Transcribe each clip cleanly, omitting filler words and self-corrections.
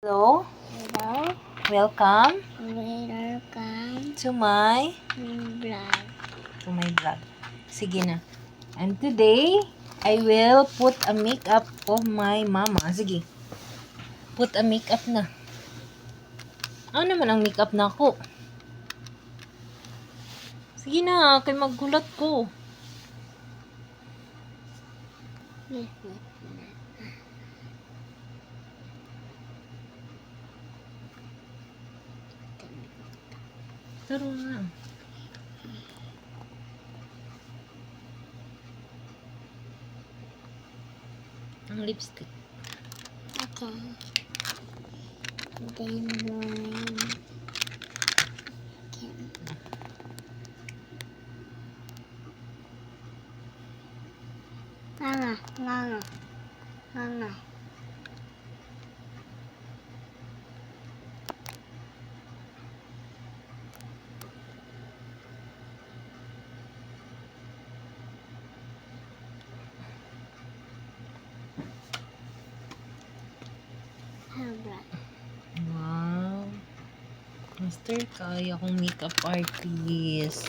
Hello, Hello, welcome welcome to my vlog. Sige na. And today, I will put a makeup of my mama. Sige. Put a makeup na. Ano naman ang makeup na ako? Sige na, kay maggulat ko. Taro na. Ang lipstick. Okay. Then one. Mama. Wow. Master, kaya akong makeup artist.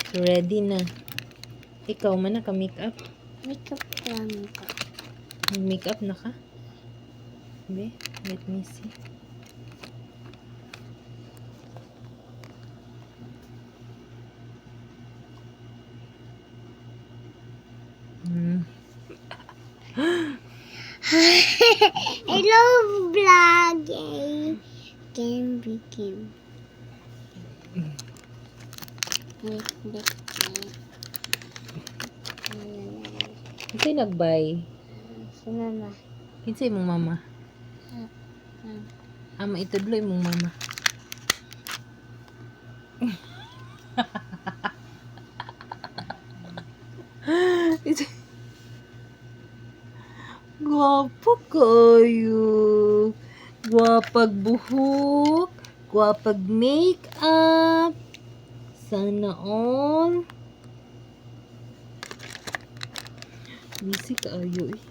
So, ready na. Ikaw man naka-makeup? Makeup lang ko. Makeup na ka? Be, let me see. Hello, vlogging. Game begin. Kinsay nagbay? Si Mama. Kinsay mong mama? Ama itudloy mong mama. Gwapa kayo. Gwapag buhok. Gwapag makeup. Sana all. Busy kayo eh.